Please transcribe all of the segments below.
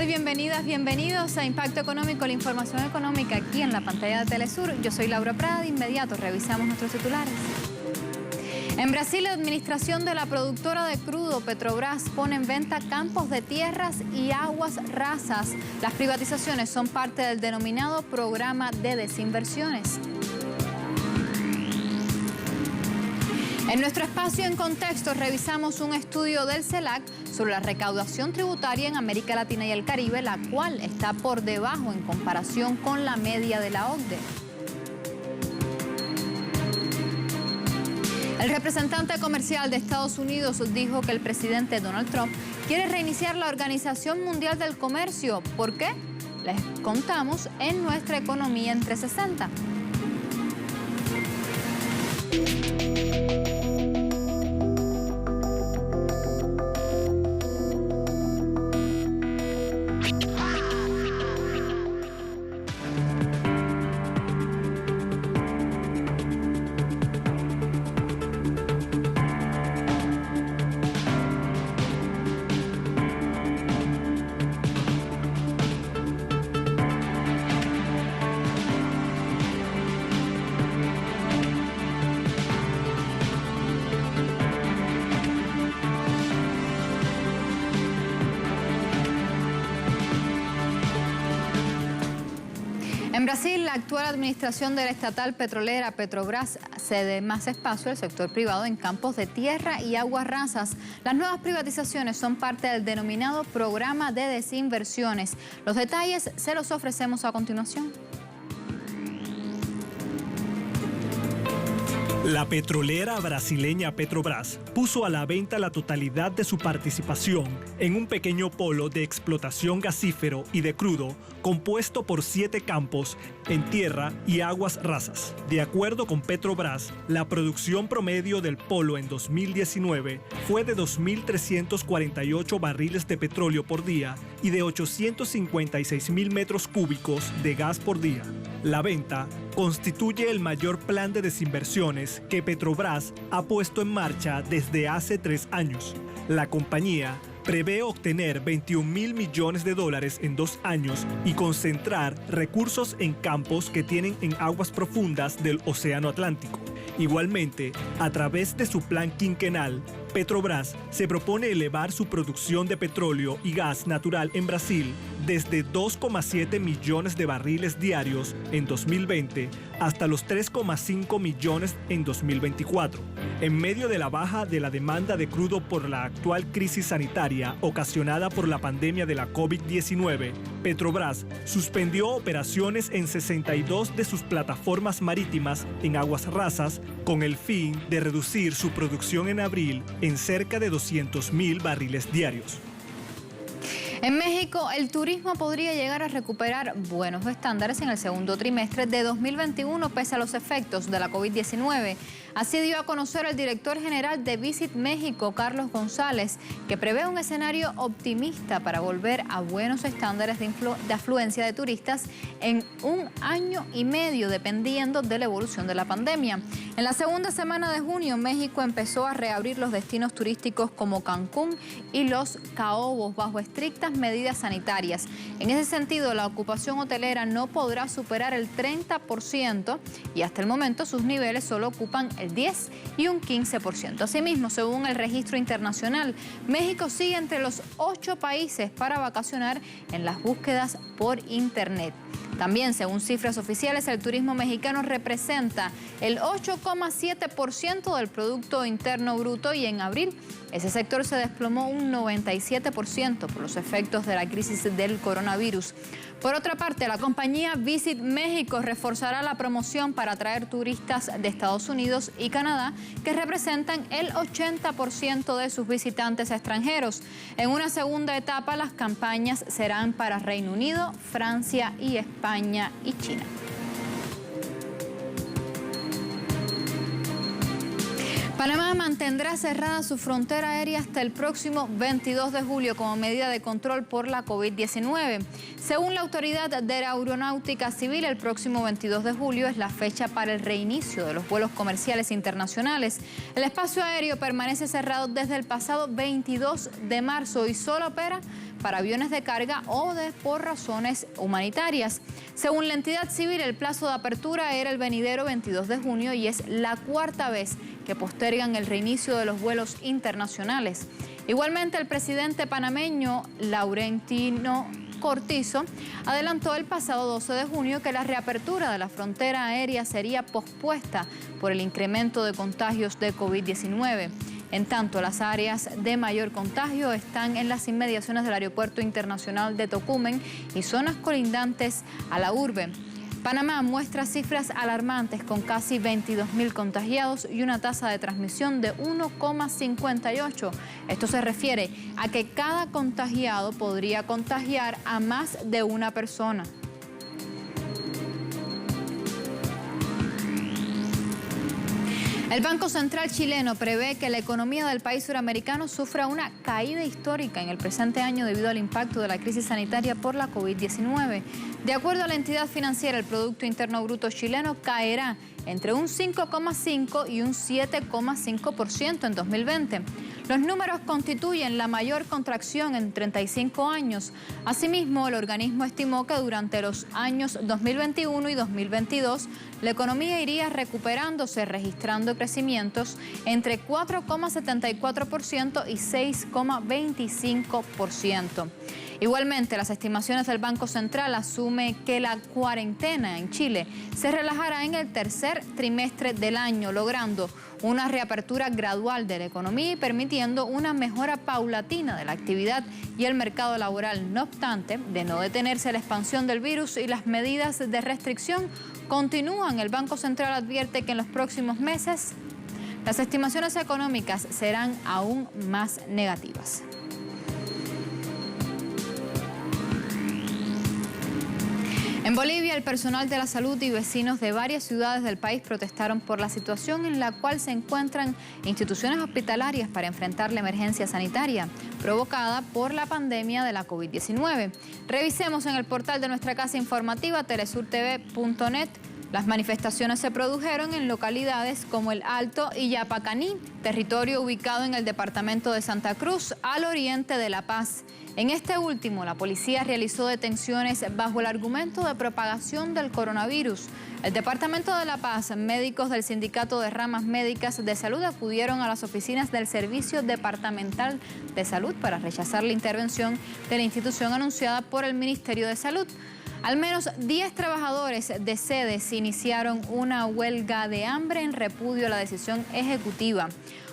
tal? Bienvenidas, bienvenidos a Impacto Económico, la información económica aquí en la pantalla de Telesur. Yo soy Laura Prada, de inmediato revisamos nuestros titulares. En Brasil, la administración de la productora de crudo Petrobras pone en venta campos de tierras y aguas rasas. Las privatizaciones son parte del denominado programa de desinversiones. En nuestro espacio en contexto revisamos un estudio del CELAC sobre la recaudación tributaria en América Latina y el Caribe, la cual está por debajo en comparación con la media de la OCDE. El representante comercial de Estados Unidos dijo que el presidente Donald Trump quiere reiniciar la Organización Mundial del Comercio. ¿Por qué? Les contamos en nuestra Economía en 360. En Brasil, la actual administración de la estatal petrolera Petrobras cede más espacio al sector privado en campos de tierra y aguas rasas. Las nuevas privatizaciones son parte del denominado programa de desinversiones. Los detalles se los ofrecemos a continuación. La petrolera brasileña Petrobras puso a la venta la totalidad de su participación en un pequeño polo de explotación gasífero y de crudo compuesto por 7 campos en tierra y aguas rasas. De acuerdo con Petrobras, la producción promedio del polo en 2019 fue de 2.348 barriles de petróleo por día y de 856.000 metros cúbicos de gas por día. La venta constituye el mayor plan de desinversiones que Petrobras ha puesto en marcha desde hace 3 años. La compañía prevé obtener $21.000 millones en 2 años y concentrar recursos en campos que tienen en aguas profundas del Océano Atlántico. Igualmente, a través de su plan quinquenal, Petrobras se propone elevar su producción de petróleo y gas natural en Brasil desde 2,7 millones de barriles diarios en 2020 hasta los 3,5 millones en 2024. En medio de la baja de la demanda de crudo por la actual crisis sanitaria ocasionada por la pandemia de la COVID-19, Petrobras suspendió operaciones en 62 de sus plataformas marítimas en aguas rasas con el fin de reducir su producción en abril en cerca de 200.000 barriles diarios. En México, el turismo podría llegar a recuperar buenos estándares en el segundo trimestre de 2021 pese a los efectos de la COVID-19. Así dio a conocer el director general de Visit México, Carlos González, que prevé un escenario optimista para volver a buenos estándares de afluencia de turistas en 1 año y medio, dependiendo de la evolución de la pandemia. En la segunda semana de junio, México empezó a reabrir los destinos turísticos como Cancún y Los Cabos bajo estrictas medidas sanitarias. En ese sentido, la ocupación hotelera no podrá superar el 30% y hasta el momento sus niveles solo ocupan el 10 y un 15%. Asimismo, según el registro internacional, México sigue entre los 8 países para vacacionar en las búsquedas por Internet. También, según cifras oficiales, el turismo mexicano representa el 8,7% del Producto Interno Bruto y en abril ese sector se desplomó un 97% por los efectos de la crisis del coronavirus. Por otra parte, la compañía Visit México reforzará la promoción para atraer turistas de Estados Unidos y Canadá, que representan el 80% de sus visitantes extranjeros. En una segunda etapa, las campañas serán para Reino Unido, Francia y España y China. Panamá mantendrá cerrada su frontera aérea hasta el próximo 22 de julio como medida de control por la COVID-19. Según la Autoridad de la Aeronáutica Civil, el próximo 22 de julio es la fecha para el reinicio de los vuelos comerciales internacionales. El espacio aéreo permanece cerrado desde el pasado 22 de marzo y solo opera para aviones de carga o por razones humanitarias. Según la entidad civil, el plazo de apertura era el venidero 22 de junio y es la cuarta vez que postergan el reinicio de los vuelos internacionales. Igualmente, el presidente panameño Laurentino Cortizo adelantó el pasado 12 de junio que la reapertura de la frontera aérea sería pospuesta por el incremento de contagios de COVID-19. En tanto, las áreas de mayor contagio están en las inmediaciones del Aeropuerto Internacional de Tocumen y zonas colindantes a la urbe. Panamá muestra cifras alarmantes con casi 22.000 contagiados y una tasa de transmisión de 1,58. Esto se refiere a que cada contagiado podría contagiar a más de una persona. El Banco Central chileno prevé que la economía del país suramericano sufra una caída histórica en el presente año debido al impacto de la crisis sanitaria por la COVID-19. De acuerdo a la entidad financiera, el Producto Interno Bruto chileno caerá entre un 5,5 y un 7,5% en 2020. Los números constituyen la mayor contracción en 35 años. Asimismo, el organismo estimó que durante los años 2021 y 2022, la economía iría recuperándose, registrando crecimientos entre 4,74% y 6,25%. Igualmente, las estimaciones del Banco Central asumen que la cuarentena en Chile se relajará en el tercer trimestre del año, logrando una reapertura gradual de la economía y permitiendo una mejora paulatina de la actividad y el mercado laboral. No obstante, de no detenerse la expansión del virus y las medidas de restricción continúan, el Banco Central advierte que en los próximos meses las estimaciones económicas serán aún más negativas. En Bolivia, el personal de la salud y vecinos de varias ciudades del país protestaron por la situación en la cual se encuentran instituciones hospitalarias para enfrentar la emergencia sanitaria provocada por la pandemia de la COVID-19. Revisemos en el portal de nuestra casa informativa telesurtv.net. Las manifestaciones se produjeron en localidades como El Alto y Yapacaní, territorio ubicado en el departamento de Santa Cruz, al oriente de La Paz. En este último, la policía realizó detenciones bajo el argumento de propagación del coronavirus. El Departamento de La Paz, médicos del Sindicato de Ramas Médicas de Salud acudieron a las oficinas del Servicio Departamental de Salud para rechazar la intervención de la institución anunciada por el Ministerio de Salud. Al menos 10 trabajadores de sedes iniciaron una huelga de hambre en repudio a la decisión ejecutiva.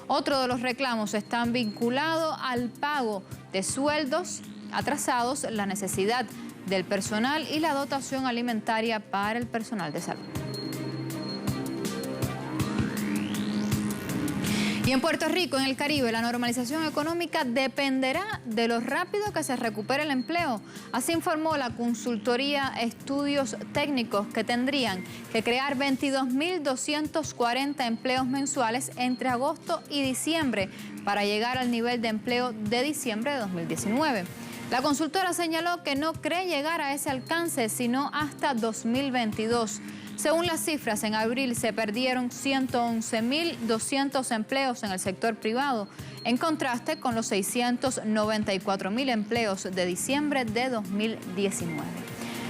Otro de los reclamos están vinculados al pago de sueldos atrasados, la necesidad del personal y la dotación alimentaria para el personal de salud. Y en Puerto Rico, en el Caribe, la normalización económica dependerá de lo rápido que se recupere el empleo. Así informó la consultoría Estudios Técnicos, que tendrían que crear 22.240 empleos mensuales entre agosto y diciembre para llegar al nivel de empleo de diciembre de 2019. La consultora señaló que no cree llegar a ese alcance sino hasta 2022. Según las cifras, en abril se perdieron 111.200 empleos en el sector privado, en contraste con los 694.000 empleos de diciembre de 2019.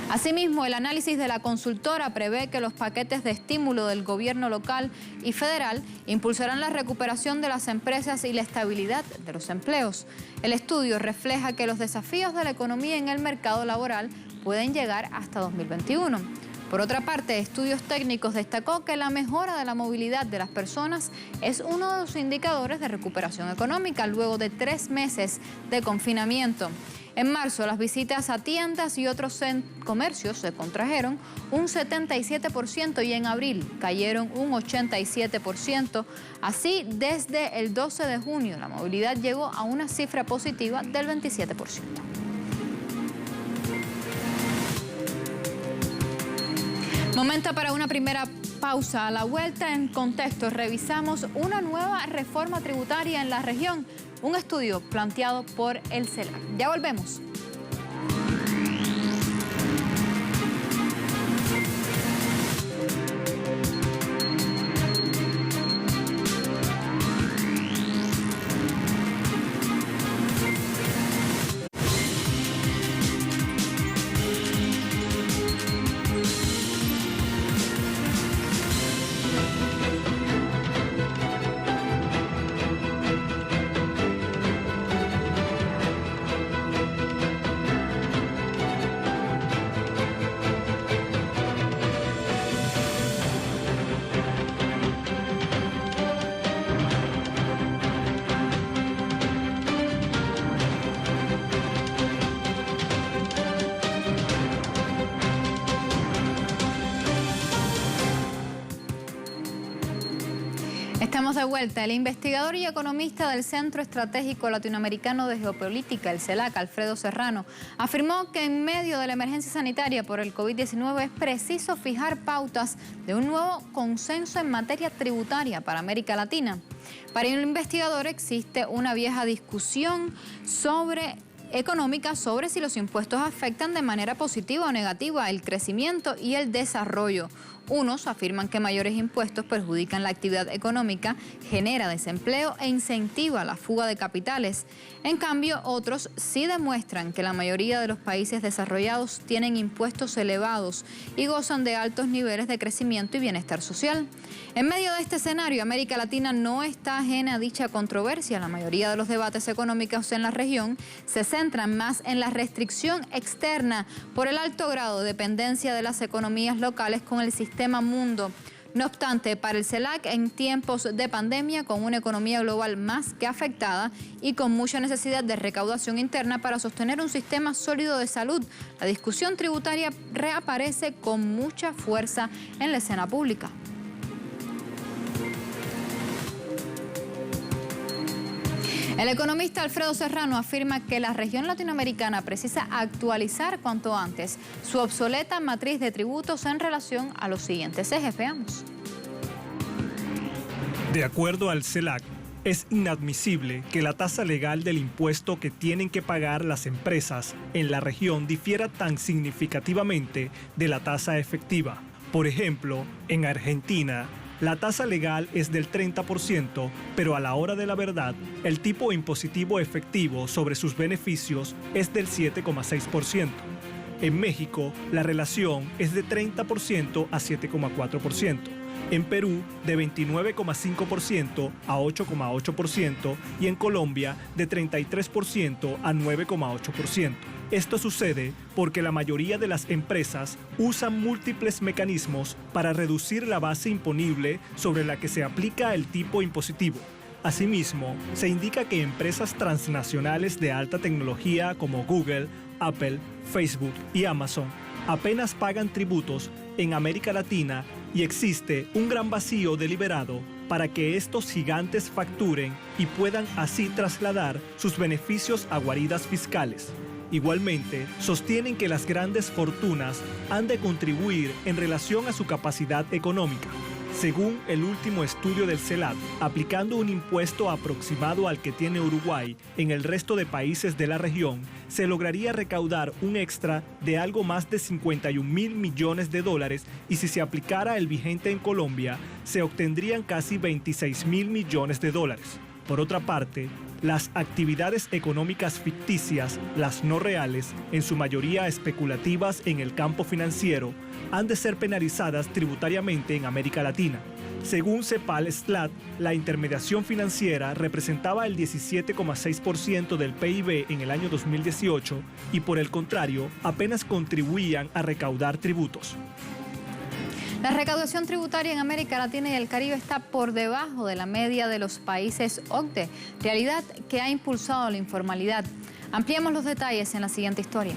Asimismo, el análisis de la consultora prevé que los paquetes de estímulo del gobierno local y federal impulsarán la recuperación de las empresas y la estabilidad de los empleos. El estudio refleja que los desafíos de la economía en el mercado laboral pueden llegar hasta 2021. Por otra parte, Estudios Técnicos destacó que la mejora de la movilidad de las personas es uno de los indicadores de recuperación económica luego de 3 meses de confinamiento. En marzo, las visitas a tiendas y otros comercios se contrajeron un 77% y en abril cayeron un 87%. Así, desde el 12 de junio, la movilidad llegó a una cifra positiva del 27%. Momento para una primera pausa. A la vuelta, en contexto, revisamos una nueva reforma tributaria en la región, un estudio planteado por el CELAC. Ya volvemos. Estamos de vuelta. El investigador y economista del Centro Estratégico Latinoamericano de Geopolítica, el CELAC, Alfredo Serrano, afirmó que en medio de la emergencia sanitaria por el COVID-19 es preciso fijar pautas de un nuevo consenso en materia tributaria para América Latina. Para el investigador existe una vieja discusión económica sobre si los impuestos afectan de manera positiva o negativa el crecimiento y el desarrollo. Unos afirman que mayores impuestos perjudican la actividad económica, genera desempleo e incentiva la fuga de capitales. En cambio, otros sí demuestran que la mayoría de los países desarrollados tienen impuestos elevados y gozan de altos niveles de crecimiento y bienestar social. En medio de este escenario, América Latina no está ajena a dicha controversia. La mayoría de los debates económicos en la región se centran más en la restricción externa por el alto grado de dependencia de las economías locales con el sistema mundo. No obstante, para el CELAC, en tiempos de pandemia, con una economía global más que afectada y con mucha necesidad de recaudación interna para sostener un sistema sólido de salud, la discusión tributaria reaparece con mucha fuerza en la escena pública. El economista Alfredo Serrano afirma que la región latinoamericana precisa actualizar cuanto antes su obsoleta matriz de tributos en relación a los siguientes ejes. Veamos. De acuerdo al CELAC, es inadmisible que la tasa legal del impuesto que tienen que pagar las empresas en la región difiera tan significativamente de la tasa efectiva. Por ejemplo, en Argentina, la tasa legal es del 30%, pero a la hora de la verdad, el tipo impositivo efectivo sobre sus beneficios es del 7,6%. En México, la relación es de 30% a 7,4%. En Perú, de 29,5% a 8,8% y en Colombia, de 33% a 9,8%. Esto sucede porque la mayoría de las empresas usan múltiples mecanismos para reducir la base imponible sobre la que se aplica el tipo impositivo. Asimismo, se indica que empresas transnacionales de alta tecnología como Google, Apple, Facebook y Amazon apenas pagan tributos en América Latina y existe un gran vacío deliberado para que estos gigantes facturen y puedan así trasladar sus beneficios a guaridas fiscales. Igualmente, sostienen que las grandes fortunas han de contribuir en relación a su capacidad económica. Según el último estudio del CELAC, aplicando un impuesto aproximado al que tiene Uruguay en el resto de países de la región, se lograría recaudar un extra de algo más de 51.000 millones de dólares y si se aplicara el vigente en Colombia, se obtendrían casi 26.000 millones de dólares. Por otra parte, las actividades económicas ficticias, las no reales, en su mayoría especulativas en el campo financiero, han de ser penalizadas tributariamente en América Latina. Según Cepal-Slat, la intermediación financiera representaba el 17,6% del PIB en el año 2018 y por el contrario, apenas contribuían a recaudar tributos. La recaudación tributaria en América Latina y el Caribe está por debajo de la media de los países OCDE, realidad que ha impulsado la informalidad. Ampliemos los detalles en la siguiente historia.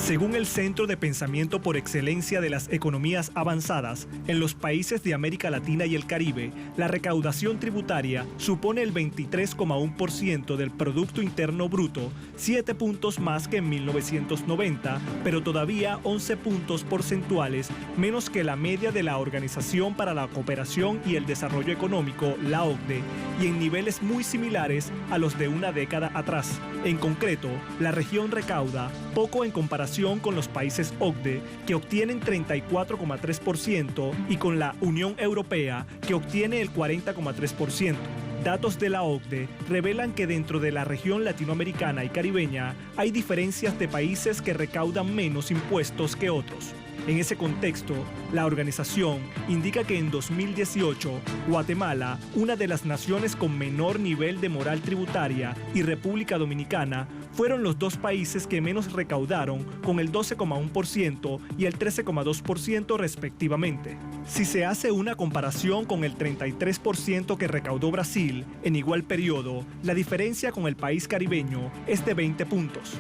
Según el Centro de Pensamiento por Excelencia de las Economías Avanzadas, en los países de América Latina y el Caribe, la recaudación tributaria supone el 23,1% del Producto Interno Bruto, 7 puntos más que en 1990, pero todavía 11 puntos porcentuales menos que la media de la Organización para la Cooperación y el Desarrollo Económico, la OCDE, y en niveles muy similares a los de una década atrás. En concreto, la región recauda poco en comparación con los países OCDE, que obtienen 34,3%, y con la Unión Europea, que obtiene el 40,3%. Datos de la OCDE revelan que dentro de la región latinoamericana y caribeña hay diferencias de países que recaudan menos impuestos que otros. En ese contexto, la organización indica que en 2018, Guatemala, una de las naciones con menor nivel de moral tributaria, y República Dominicana, fueron los dos países que menos recaudaron, con el 12,1% y el 13,2% respectivamente. Si se hace una comparación con el 33% que recaudó Brasil en igual periodo, la diferencia con el país caribeño es de 20 puntos.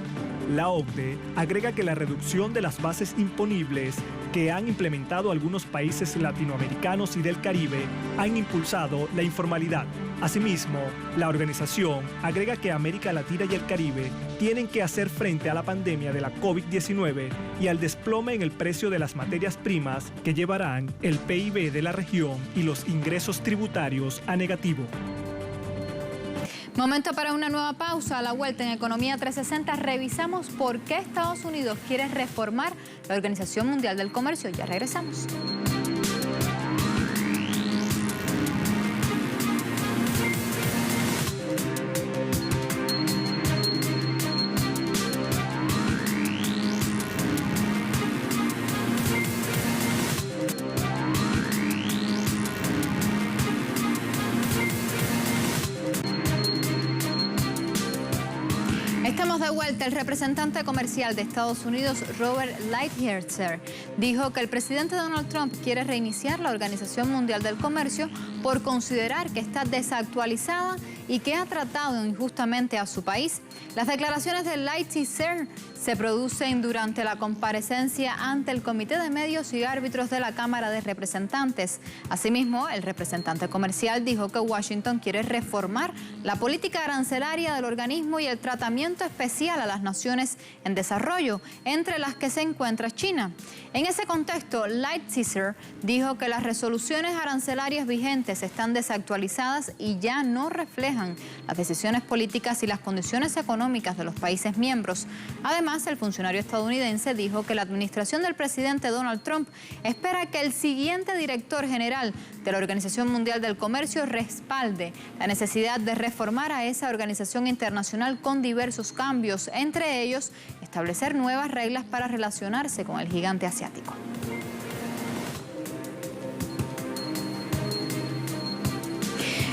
La OCDE agrega que la reducción de las bases imponibles que han implementado algunos países latinoamericanos y del Caribe han impulsado la informalidad. Asimismo, la organización agrega que América Latina y el Caribe tienen que hacer frente a la pandemia de la COVID-19 y al desplome en el precio de las materias primas que llevarán el PIB de la región y los ingresos tributarios a negativo. Momento para una nueva pausa. A la vuelta en Economía 360 revisamos por qué Estados Unidos quiere reformar la Organización Mundial del Comercio. Ya regresamos. Estamos de vuelta. El representante comercial de Estados Unidos, Robert Lighthizer, dijo que el presidente Donald Trump quiere reiniciar la Organización Mundial del Comercio por considerar que está desactualizada y que ha tratado injustamente a su país. Las declaraciones de Lighthizer se producen durante la comparecencia ante el Comité de Medios y Árbitros de la Cámara de Representantes. Asimismo, el representante comercial dijo que Washington quiere reformar la política arancelaria del organismo y el tratamiento especial a las naciones en desarrollo, entre las que se encuentra China. En ese contexto, Lighthizer dijo que las resoluciones arancelarias vigentes están desactualizadas y ya no reflejan las decisiones políticas y las condiciones económicas de los países miembros. Además, el funcionario estadounidense dijo que la administración del presidente Donald Trump espera que el siguiente director general de la Organización Mundial del Comercio respalde la necesidad de reformar a esa organización internacional con diversos cambios, entre ellos establecer nuevas reglas para relacionarse con el gigante asiático.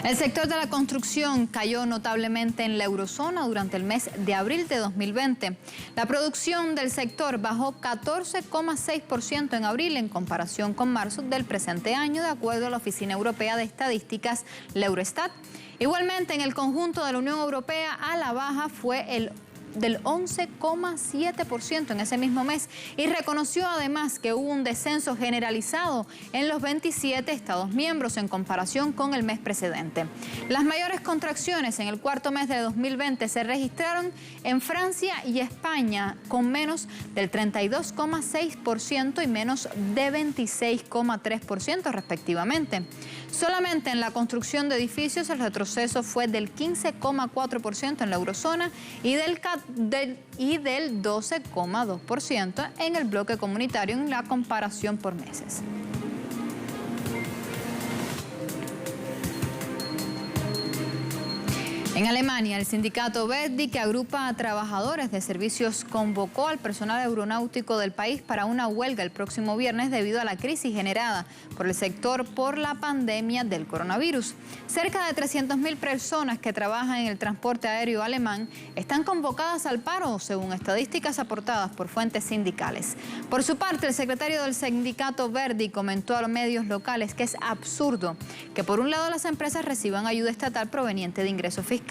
El sector de la construcción cayó notablemente en la eurozona durante el mes de abril de 2020. La producción del sector bajó 14,6% en abril en comparación con marzo del presente año, de acuerdo a la Oficina Europea de Estadísticas, la Eurostat. Igualmente, en el conjunto de la Unión Europea, a la baja fue el del 11,7% en ese mismo mes, y reconoció además que hubo un descenso generalizado en los 27 Estados miembros en comparación con el mes precedente. Las mayores contracciones en el cuarto mes de 2020 se registraron en Francia y España, con menos del 32,6% y menos de 26,3% respectivamente. Solamente en la construcción de edificios el retroceso fue del 15,4% en la eurozona y del 12,2% en el bloque comunitario en la comparación por meses. En Alemania, el sindicato Verdi, que agrupa a trabajadores de servicios, convocó al personal aeronáutico del país para una huelga el próximo viernes debido a la crisis generada por el sector por la pandemia del coronavirus. Cerca de 300.000 personas que trabajan en el transporte aéreo alemán están convocadas al paro, según estadísticas aportadas por fuentes sindicales. Por su parte, el secretario del sindicato Verdi comentó a los medios locales que es absurdo que por un lado las empresas reciban ayuda estatal proveniente de ingresos fiscales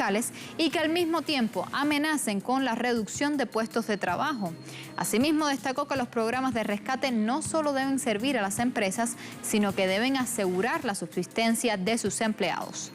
y que al mismo tiempo amenacen con la reducción de puestos de trabajo. Asimismo, destacó que los programas de rescate no solo deben servir a las empresas, sino que deben asegurar la subsistencia de sus empleados.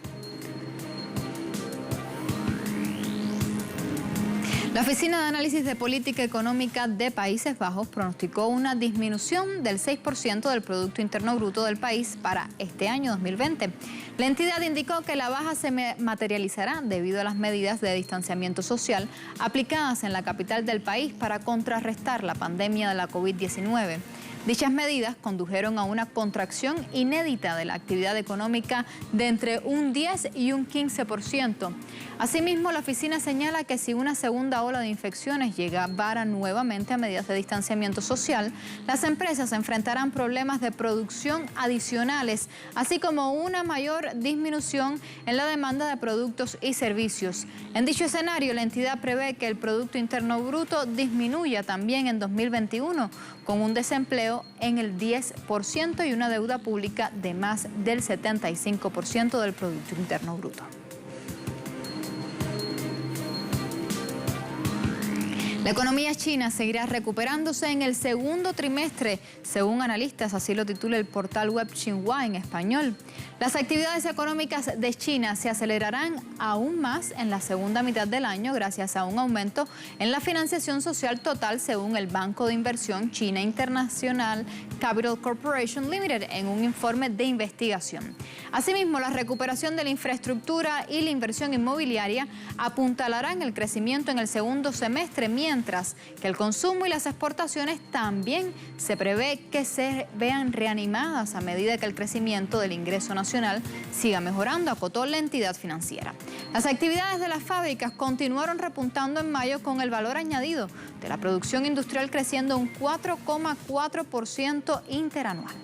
La Oficina de Análisis de Política Económica de Países Bajos pronosticó una disminución del 6% del Producto Interno Bruto del país para este año 2020. La entidad indicó que la baja se materializará debido a las medidas de distanciamiento social aplicadas en la capital del país para contrarrestar la pandemia de la COVID-19. Dichas medidas condujeron a una contracción inédita de la actividad económica de entre un 10 y un 15%. Asimismo, la oficina señala que si una segunda ola de infecciones llegara nuevamente a medidas de distanciamiento social, las empresas enfrentarán problemas de producción adicionales, así como una mayor disminución en la demanda de productos y servicios. En dicho escenario, la entidad prevé que el Producto Interno Bruto disminuya también en 2021, con un desempleo en el 10% y una deuda pública de más del 75% del Producto Interno Bruto. La economía china seguirá recuperándose en el segundo trimestre, según analistas, así lo titula el portal web Xinhua en español. Las actividades económicas de China se acelerarán aún más en la segunda mitad del año gracias a un aumento en la financiación social total, según el Banco de Inversión China International Capital Corporation Limited en un informe de investigación. Asimismo, la recuperación de la infraestructura y la inversión inmobiliaria apuntalarán el crecimiento en el segundo semestre, mientras que el consumo y las exportaciones también se prevé que se vean reanimadas a medida que el crecimiento del ingreso nacional siga mejorando, acotó la entidad financiera. Las actividades de las fábricas continuaron repuntando en mayo, con el valor añadido de la producción industrial creciendo un 4,4% interanual.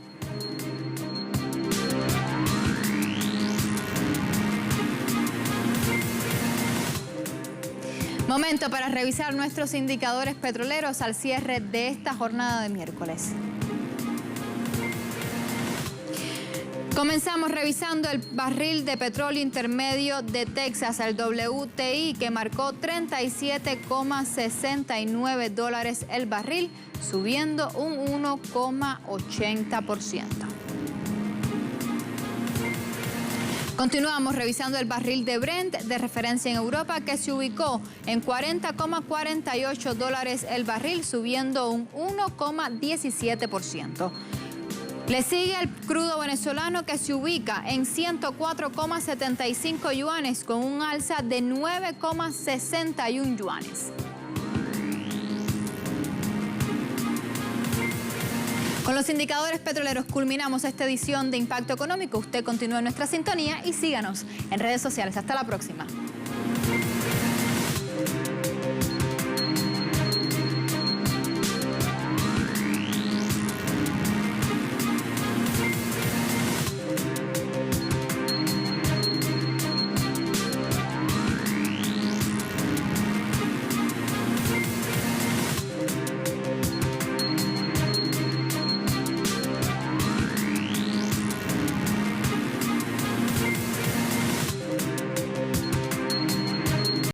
Momento para revisar nuestros indicadores petroleros al cierre de esta jornada de miércoles. Comenzamos revisando el barril de petróleo intermedio de Texas, el WTI, que marcó $37,69 el barril, subiendo un 1,80%. Continuamos revisando el barril de Brent de referencia en Europa, que se ubicó en $40,48 el barril, subiendo un 1,17%. Le sigue el crudo venezolano, que se ubica en 104,75 yuanes, con un alza de 9,61 yuanes. Con los indicadores petroleros culminamos esta edición de Impacto Económico. Usted continúa en nuestra sintonía y síganos en redes sociales. Hasta la próxima.